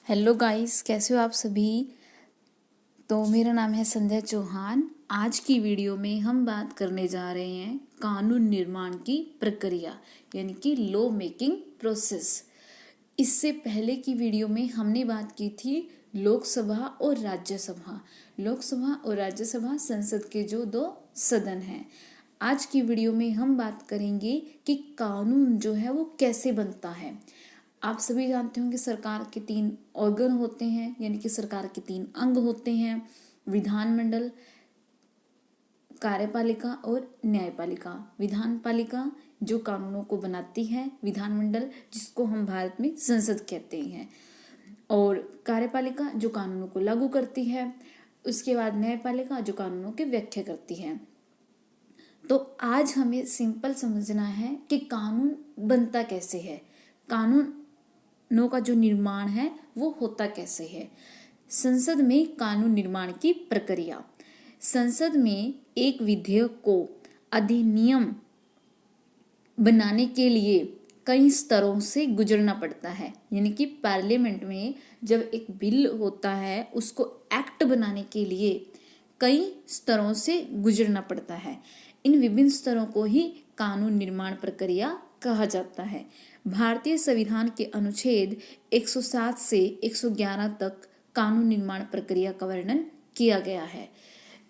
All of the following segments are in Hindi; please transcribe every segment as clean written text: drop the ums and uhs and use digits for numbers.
हेलो गाइस, कैसे हो आप सभी। तो मेरा नाम है संध्या चौहान। आज की वीडियो में हम बात करने जा रहे हैं कानून निर्माण की प्रक्रिया यानी कि लॉ मेकिंग प्रोसेस। इससे पहले की वीडियो में हमने बात की थी लोकसभा और राज्यसभा। लोकसभा और राज्यसभा संसद के जो दो सदन हैं। आज की वीडियो में हम बात करेंगे कि कानून जो है वो कैसे बनता है। आप सभी जानते होंगे सरकार के 3 ऑर्गन होते हैं, यानी कि सरकार के 3 अंग होते हैं, विधानमंडल, कार्यपालिका और न्यायपालिका। विधानपालिका जो कानूनों को बनाती है, विधानमंडल जिसको हम भारत में संसद कहते हैं, और कार्यपालिका जो कानूनों को लागू करती है। उसके बाद न्यायपालिका जो कानूनों की व्याख्या करती है। तो आज हमें सिंपल समझना है कि कानून बनता कैसे है, कानूनों का जो निर्माण है वो होता कैसे है। संसद में कानून निर्माण की प्रक्रिया। संसद में एक विधेयक को अधिनियम बनाने के लिए कई स्तरों से गुजरना पड़ता है, यानी कि पार्लियामेंट में जब एक बिल होता है उसको एक्ट बनाने के लिए कई स्तरों से गुजरना पड़ता है। इन विभिन्न स्तरों को ही कानून निर्माण प्रक्रिया कहा जाता है। भारतीय संविधान के अनुच्छेद 107 से 111 तक कानून निर्माण प्रक्रिया का वर्णन किया गया है।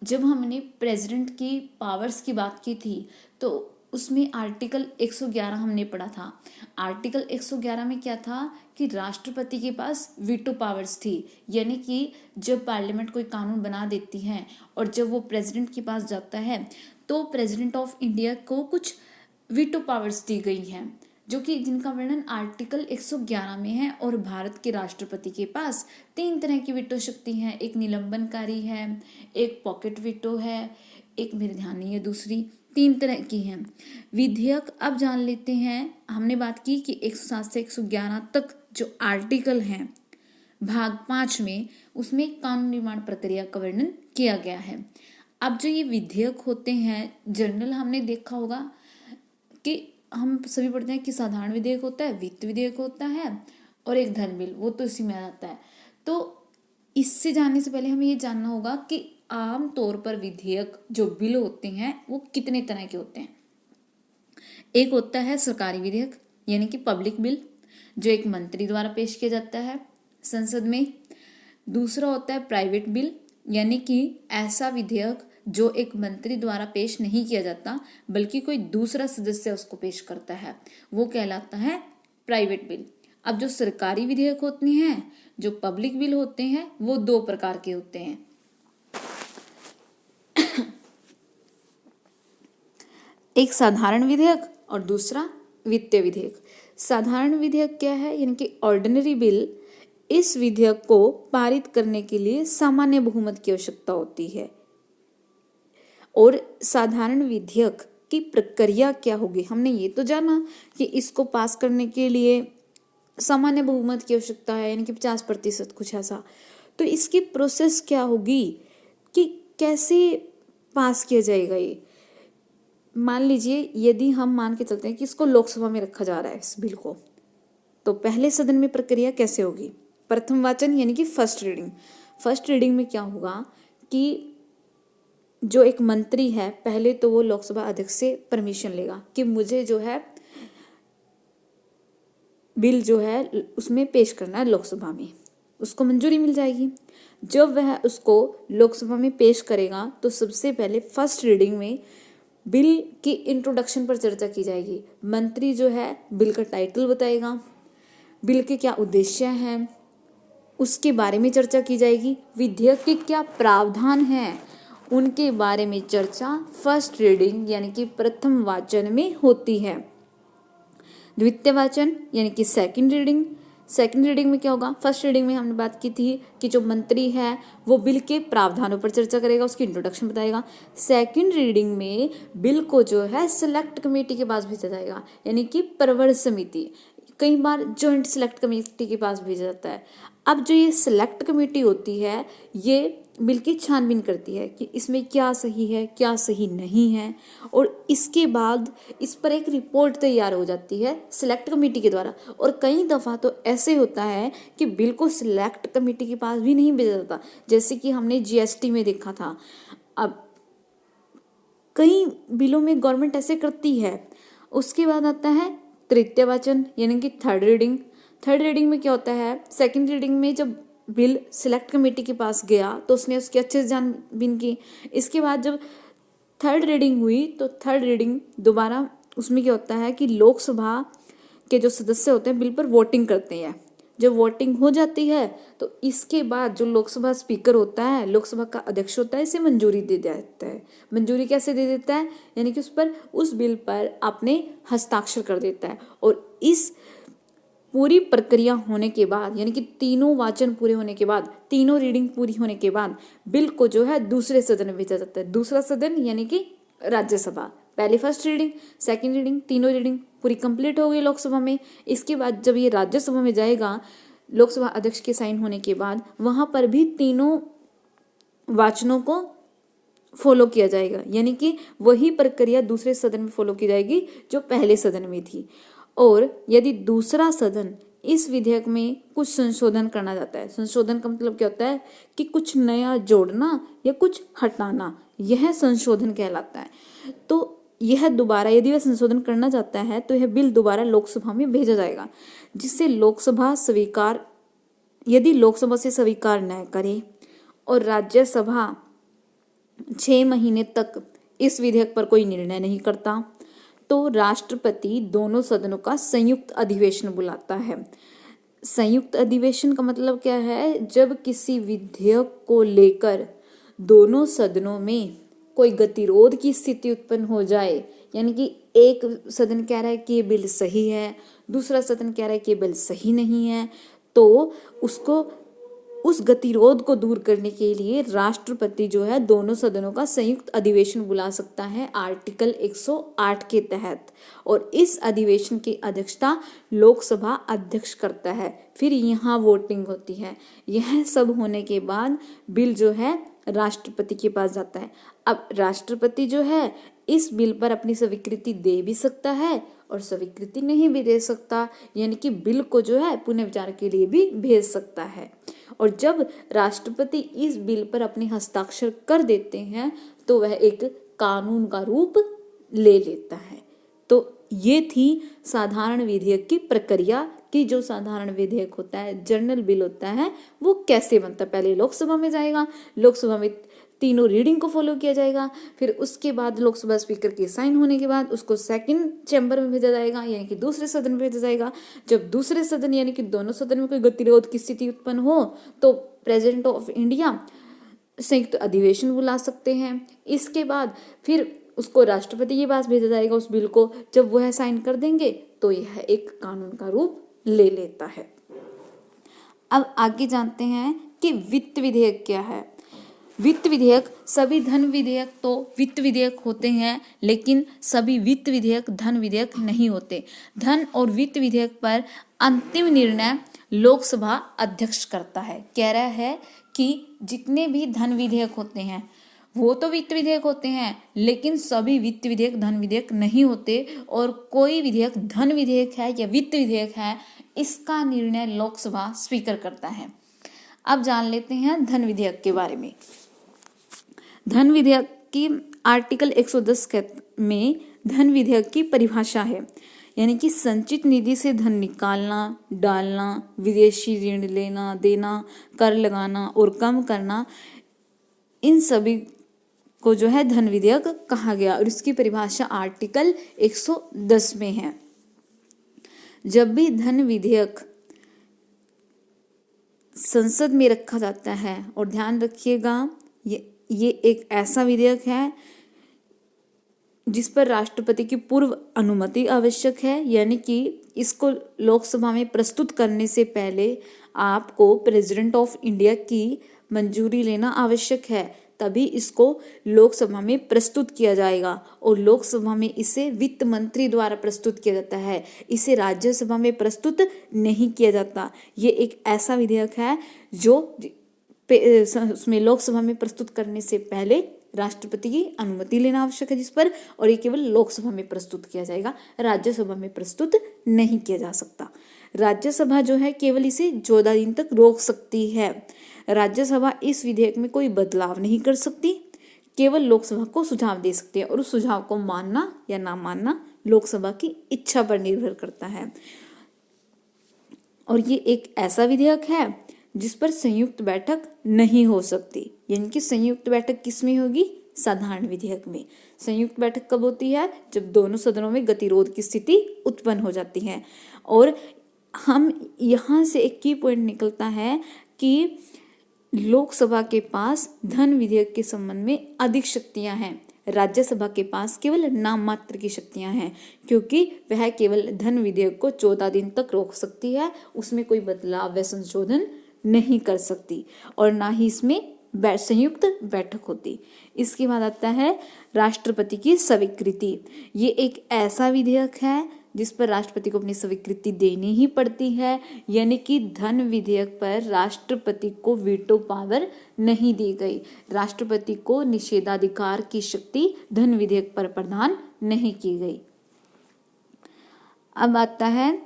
जब हमने प्रेसिडेंट की पावर्स की बात की थी तो उसमें आर्टिकल 111 हमने पढ़ा था। आर्टिकल 111 में क्या था कि राष्ट्रपति के पास वीटो पावर्स थी, यानी कि जब पार्लियामेंट कोई कानून बना देती है और जब वो प्रेसिडेंट के पास जाता है तो प्रेसिडेंट ऑफ इंडिया को कुछ वीटो पावर्स दी गई हैं, जो कि जिनका वर्णन आर्टिकल 111 में है। और भारत के राष्ट्रपति के पास 3 तरह की वीटो शक्ति है। एक निलंबनकारी है, एक पॉकेट वीटो है, एक मेरे ध्यान नहीं है दूसरी, 3 तरह की हैं। विधेयक अब जान लेते हैं। हमने बात की कि 107 से 111 तक जो आर्टिकल हैं भाग 5 में, उसमें कानून निर्माण प्रक्रिया का वर्णन किया गया है। अब जो ये विधेयक होते हैं, जनरल हमने देखा होगा कि हम सभी पढ़ते हैं कि साधारण विधेयक होता है, वित्त विधेयक होता है और एक धन बिल, वो तो इसी में आ जाता है। तो इससे जानने से पहले हमें ये जानना होगा कि आम तौर पर विधेयक जो बिल होते हैं वो कितने तरह के होते हैं। एक होता है सरकारी विधेयक यानी कि पब्लिक बिल, जो एक मंत्री द्वारा पेश किया जाता है संसद में। दूसरा होता है प्राइवेट बिल, यानी कि ऐसा विधेयक जो एक मंत्री द्वारा पेश नहीं किया जाता बल्कि कोई दूसरा सदस्य उसको पेश करता है, वो कहलाता है प्राइवेट बिल। अब जो सरकारी विधेयक होते हैं, जो पब्लिक बिल होते हैं, वो 2 प्रकार के होते हैं। एक साधारण विधेयक और दूसरा वित्तीय विधेयक। साधारण विधेयक क्या है, यानी कि ऑर्डिनरी बिल। इस विधेयक को पारित करने के लिए सामान्य बहुमत की आवश्यकता होती है। और साधारण विधेयक की प्रक्रिया क्या होगी, हमने ये तो जाना कि इसको पास करने के लिए सामान्य बहुमत की आवश्यकता है, यानी कि 50% कुछ ऐसा। तो इसकी प्रोसेस क्या होगी कि कैसे पास किया जाएगा ये। मान लीजिए यदि हम मान के चलते हैं कि इसको लोकसभा में रखा जा रहा है इस बिल को, तो पहले सदन में प्रक्रिया कैसे होगी। प्रथम वाचन यानी कि फर्स्ट रीडिंग। फर्स्ट रीडिंग में क्या होगा कि जो एक मंत्री है पहले तो वो लोकसभा अध्यक्ष से परमिशन लेगा कि मुझे जो है बिल जो है उसमें पेश करना है लोकसभा में, उसको मंजूरी मिल जाएगी। जब वह उसको लोकसभा में पेश करेगा तो सबसे पहले फर्स्ट रीडिंग में बिल की इंट्रोडक्शन पर चर्चा की जाएगी। मंत्री जो है बिल का टाइटल बताएगा, बिल के क्या उद्देश्य हैं उसके बारे में चर्चा की जाएगी, विधेयक के क्या प्रावधान हैं उनके बारे में चर्चा फर्स्ट रीडिंग यानी कि प्रथम वाचन में होती है। द्वितीय वाचन यानी कि सेकंड रीडिंग। सेकंड रीडिंग में क्या होगा, फर्स्ट रीडिंग में हमने बात की थी कि जो मंत्री है वो बिल के प्रावधानों पर चर्चा करेगा, उसकी इंट्रोडक्शन बताएगा। सेकंड रीडिंग में बिल को जो है सिलेक्ट कमेटी के पास भेजा जाएगा, यानी कि प्रवर समिति, कई बार जॉइंट सिलेक्ट कमेटी के पास भेजा जाता है। अब जो ये सिलेक्ट कमेटी होती है ये बिल की छानबीन करती है कि इसमें क्या सही है क्या सही नहीं है, और इसके बाद इस पर एक रिपोर्ट तैयार हो जाती है सिलेक्ट कमेटी के द्वारा। और कई दफ़ा तो ऐसे होता है कि बिल को सिलेक्ट कमेटी के पास भी नहीं भेजा जाता, जैसे कि हमने जीएसटी में देखा था। अब कई बिलों में गवर्नमेंट ऐसे करती है। उसके बाद आता है तृतीय वाचन यानी कि थर्ड रीडिंग। थर्ड रीडिंग में क्या होता है, सेकंड रीडिंग में जब बिल सिलेक्ट कमेटी के पास गया तो उसने उसकी अच्छे से जानबीन की। इसके बाद जब थर्ड रीडिंग हुई तो थर्ड रीडिंग दोबारा उसमें क्या होता है कि लोकसभा के जो सदस्य होते हैं बिल पर वोटिंग करते हैं। जब वोटिंग हो जाती है तो इसके बाद जो लोकसभा स्पीकर होता है, लोकसभा का अध्यक्ष होता है, इसे मंजूरी दे देता है। मंजूरी कैसे दे देता है, यानी कि उस बिल पर अपने हस्ताक्षर कर देता है। और इस पूरी प्रक्रिया होने के बाद यानी कि तीनों वाचन पूरे होने के बाद, तीनों रीडिंग पूरी होने के बाद बिल को जो है दूसरे सदन में भेजा जाता है। दूसरा सदन यानी कि राज्यसभा। पहले फर्स्ट रीडिंग, सेकंड रीडिंग, तीनों रीडिंग पूरी कंप्लीट हो गई लोकसभा में। इसके बाद जब ये राज्यसभा में जाएगा, लोकसभा अध्यक्ष के साइन होने के बाद वहां पर भी तीनों वाचनों को फॉलो किया जाएगा, यानी कि वही प्रक्रिया दूसरे सदन में फॉलो की जाएगी जो पहले सदन में थी। और यदि दूसरा सदन इस विधेयक में कुछ संशोधन करना चाहता है, संशोधन का मतलब क्या होता है कि कुछ नया जोड़ना या कुछ हटाना, यह संशोधन कहलाता है। तो यह दोबारा यदि वह संशोधन करना चाहता है तो यह बिल दोबारा लोकसभा में भेजा जाएगा, जिससे लोकसभा स्वीकार, यदि लोकसभा से स्वीकार न करे और राज्यसभा 6 महीने तक इस विधेयक पर कोई निर्णय नहीं करता तो राष्ट्रपति दोनों सदनों का संयुक्त अधिवेशन बुलाता है। संयुक्त अधिवेशन का मतलब क्या है, जब किसी विधेयक को लेकर दोनों सदनों में कोई गतिरोध की स्थिति उत्पन्न हो जाए, यानी कि एक सदन कह रहा है कि ये बिल सही है, दूसरा सदन कह रहा है कि ये बिल सही नहीं है, तो उसको उस गतिरोध को दूर करने के लिए राष्ट्रपति जो है दोनों सदनों का संयुक्त अधिवेशन बुला सकता है आर्टिकल 108 के तहत। और इस अधिवेशन की अध्यक्षता लोकसभा अध्यक्ष करता है। फिर यहाँ वोटिंग होती है। यह सब होने के बाद बिल जो है राष्ट्रपति के पास जाता है। अब राष्ट्रपति जो है इस बिल पर अपनी स्वीकृति दे भी सकता है और स्वीकृति नहीं भी दे सकता, यानी कि बिल को जो है पुनः विचार के लिए भी भेज सकता है। और जब राष्ट्रपति इस बिल पर अपने हस्ताक्षर कर देते हैं तो वह एक कानून का रूप ले लेता है। तो ये थी साधारण विधेयक की प्रक्रिया कि जो साधारण विधेयक होता है, जनरल बिल होता है, वो कैसे बनता है। पहले लोकसभा में जाएगा, लोकसभा में तीनों रीडिंग को फॉलो किया जाएगा, फिर उसके बाद लोकसभा स्पीकर के साइन होने के बाद उसको सेकंड चैम्बर में भेजा जाएगा, यानी कि दूसरे सदन में भेजा जाएगा। जब दूसरे सदन यानी कि दोनों सदन में कोई गतिरोध की स्थिति उत्पन्न हो तो प्रेसिडेंट ऑफ इंडिया संयुक्त अधिवेशन बुला सकते हैं। इसके बाद फिर उसको राष्ट्रपति के पास भेजा जाएगा उस बिल को। जब वह साइन कर देंगे तो यह एक कानून का रूप ले लेता है। अब आगे जानते हैं कि वित्त विधेयक क्या है। वित्त विधेयक, सभी धन विधेयक तो वित्त विधेयक होते हैं, लेकिन सभी वित्त विधेयक धन विधेयक नहीं होते। धन और वित्त विधेयक पर अंतिम निर्णय लोकसभा अध्यक्ष करता है। कह रहा है कि जितने भी धन विधेयक होते हैं वो तो वित्त विधेयक होते हैं, लेकिन सभी वित्त विधेयक धन विधेयक नहीं होते। और कोई विधेयक धन विधेयक है या वित्त विधेयक है, इसका निर्णय लोकसभा स्पीकर करता है। अब जान लेते हैं धन विधेयक के बारे में। धन विधेयक की आर्टिकल 110 में धन विधेयक की परिभाषा है, यानी कि संचित निधि से धन निकालना, डालना, विदेशी ऋण लेना देना, कर लगाना और कम करना, इन सभी को जो है धन विधेयक कहा गया। और इसकी परिभाषा आर्टिकल 110 में है। जब भी धन विधेयक संसद में रखा जाता है, और ध्यान रखिएगा ये एक ऐसा विधेयक है जिस पर राष्ट्रपति की पूर्व अनुमति आवश्यक है, यानी कि इसको लोकसभा में प्रस्तुत करने से पहले आपको प्रेसिडेंट ऑफ इंडिया की मंजूरी लेना आवश्यक है, तभी इसको लोकसभा में प्रस्तुत किया जाएगा। और लोकसभा में इसे वित्त मंत्री द्वारा प्रस्तुत किया जाता है, इसे राज्यसभा में प्रस्तुत नहीं किया जाता। ये एक ऐसा विधेयक है जो उसमें लोकसभा में प्रस्तुत करने से पहले राष्ट्रपति की अनुमति लेना आवश्यक है जिस पर, और ये केवल लोकसभा में प्रस्तुत किया जाएगा, राज्यसभा में प्रस्तुत नहीं किया जा सकता। राज्यसभा जो है केवल इसे 14 दिन तक रोक सकती है। राज्यसभा इस विधेयक में कोई बदलाव नहीं कर सकती, केवल लोकसभा को सुझाव दे सकती है, और उस सुझाव को मानना या ना मानना लोकसभा की इच्छा पर निर्भर करता है। और ये एक ऐसा विधेयक है जिस पर संयुक्त बैठक नहीं हो सकती, यानी कि संयुक्त बैठक किसमें होगी? साधारण विधेयक में। संयुक्त बैठक कब होती है? जब दोनों सदनों में गतिरोध की स्थिति उत्पन्न हो जाती है। और हम यहाँ से एक की पॉइंट निकलता है कि लोकसभा के पास धन विधेयक के संबंध में अधिक शक्तियां हैं, राज्यसभा के पास केवल नाम मात्र की शक्तियां हैं, क्योंकि वह केवल धन विधेयक को 14 दिन तक रोक सकती है, उसमें कोई बदलाव व संशोधन नहीं कर सकती, और ना ही इसमें संयुक्त बैठक होती। इसके बाद आता है राष्ट्रपति की स्वीकृति। ये एक ऐसा विधेयक है जिस पर राष्ट्रपति को अपनी स्वीकृति देनी ही पड़ती है, यानी कि धन विधेयक पर राष्ट्रपति को वीटो पावर नहीं दी गई। राष्ट्रपति को निषेधाधिकार की शक्ति धन विधेयक पर प्रदान नहीं की गई। अब आता है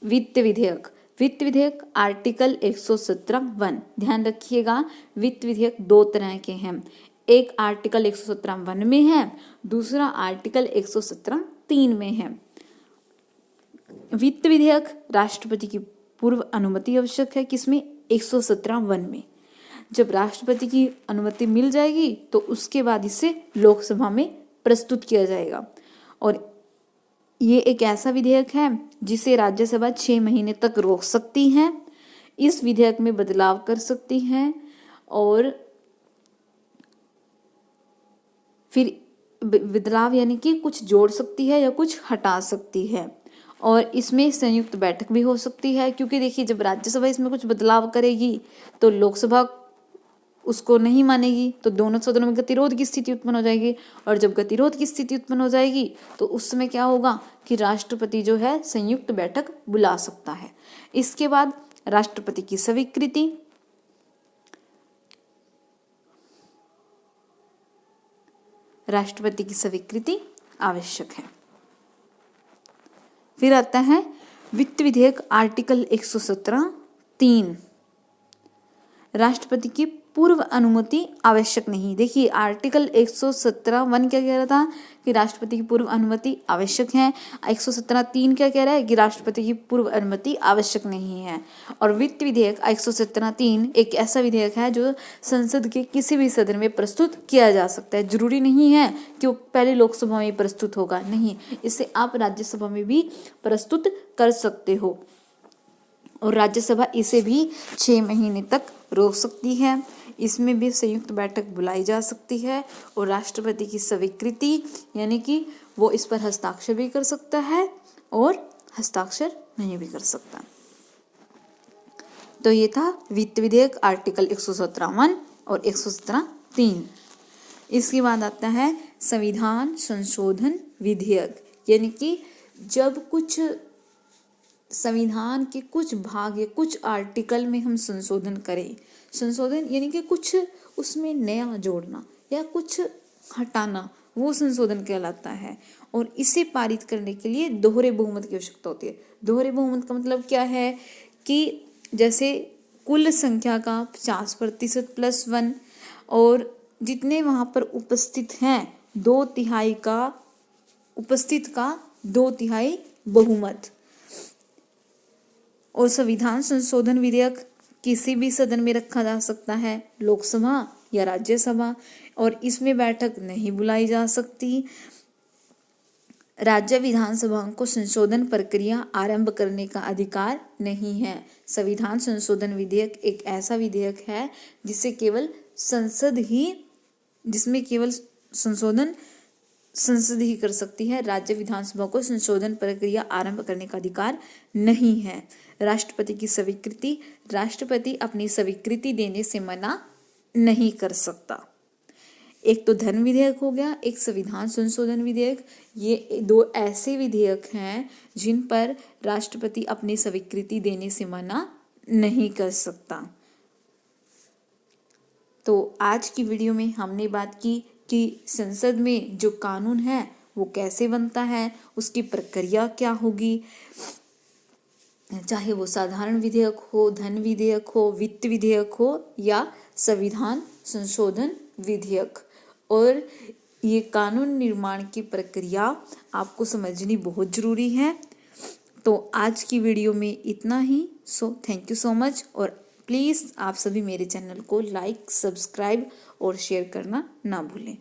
वित्त विधेयक। वित्त विधेयक आर्टिकल 117(1). ध्यान रखिएगा, वित्त विधेयक दो तरह के हैं, एक आर्टिकल 117(1) में है, दूसरा आर्टिकल 117(3) में है। वित्त विधेयक राष्ट्रपति की पूर्व अनुमति आवश्यक है, किसमें? 117(1) में। जब राष्ट्रपति की अनुमति मिल जाएगी तो उसके बाद इसे लोकसभा में प्रस्तुत किया जाएगा, और ये एक ऐसा विधेयक है जिसे राज्यसभा 6 महीने तक रोक सकती है, इस विधेयक में बदलाव कर सकती है, और फिर बदलाव यानी कि कुछ जोड़ सकती है या कुछ हटा सकती है, और इसमें संयुक्त बैठक भी हो सकती है, क्योंकि देखिए जब राज्यसभा इसमें कुछ बदलाव करेगी तो लोकसभा उसको नहीं मानेगी, तो दोनों सदनों में गतिरोध की स्थिति उत्पन्न हो जाएगी, और जब गतिरोध की स्थिति उत्पन्न हो जाएगी तो उस समय क्या होगा कि राष्ट्रपति जो है संयुक्त बैठक बुला सकता है। इसके बाद राष्ट्रपति की स्वीकृति। राष्ट्रपति की स्वीकृति आवश्यक है। फिर आता है वित्त विधेयक आर्टिकल 117(3). राष्ट्रपति की पूर्व अनुमति आवश्यक नहीं। देखिए आर्टिकल 117(1) क्या कह रहा था कि राष्ट्रपति की पूर्व अनुमति आवश्यक है, 117(3) क्या कह रहा है कि राष्ट्रपति की पूर्व अनुमति आवश्यक नहीं है। और वित्त विधेयक 117(3) एक ऐसा विधेयक है जो संसद के किसी भी सदन में प्रस्तुत किया जा सकता है। जरूरी नहीं है कि वो पहले लोकसभा में प्रस्तुत होगा, नहीं, इसे आप राज्यसभा में भी प्रस्तुत कर सकते हो, और राज्यसभा इसे भी 6 महीने तक रोक सकती है। इसमें भी संयुक्त बैठक बुलाई जा सकती है, और राष्ट्रपति की स्वीकृति यानी कि वो इस पर हस्ताक्षर भी कर सकता है और हस्ताक्षर नहीं भी कर सकता। तो ये था वित्त विधेयक आर्टिकल 117(1) और 117(3). इसके बाद आता है संविधान संशोधन विधेयक, यानी कि जब कुछ संविधान के कुछ भाग या कुछ आर्टिकल में हम संशोधन करें, संशोधन यानी कि कुछ उसमें नया जोड़ना या कुछ हटाना, वो संशोधन कहलाता है, और इसे पारित करने के लिए दोहरे बहुमत की आवश्यकता होती है। दोहरे बहुमत का मतलब क्या है कि जैसे कुल संख्या का 50% + 1, और जितने वहाँ पर उपस्थित हैं 2/3 का उपस्थित का 2/3 बहुमत। और संविधान संशोधन विधेयक किसी भी सदन में रखा जा सकता है, लोकसभा या राज्यसभा, और इसमें बैठक नहीं बुलाई जा सकती। राज्य विधानसभाओं को संशोधन प्रक्रिया आरंभ करने का अधिकार नहीं है। संविधान संशोधन विधेयक एक ऐसा विधेयक है जिसे केवल जिसमें केवल संशोधन संसद ही कर सकती है। राज्य विधानसभा को संशोधन प्रक्रिया आरंभ करने का अधिकार नहीं है। राष्ट्रपति की स्वीकृति, राष्ट्रपति अपनी स्वीकृति देने से मना नहीं कर सकता। एक तो धन विधेयक हो गया, एक संविधान संशोधन विधेयक। ये दो ऐसे विधेयक हैं जिन पर राष्ट्रपति अपनी स्वीकृति देने से मना नहीं कर सकता। तो आज की वीडियो में हमने बात की कि संसद में जो कानून है वो कैसे बनता है, उसकी प्रक्रिया क्या होगी, चाहे वो साधारण विधेयक हो, धन विधेयक हो, वित्त विधेयक हो या संविधान संशोधन विधेयक। और ये कानून निर्माण की प्रक्रिया आपको समझनी बहुत ज़रूरी है। तो आज की वीडियो में इतना ही। So thank you so much. और प्लीज़ आप सभी मेरे चैनल को लाइक, सब्सक्राइब और शेयर करना ना भूलें।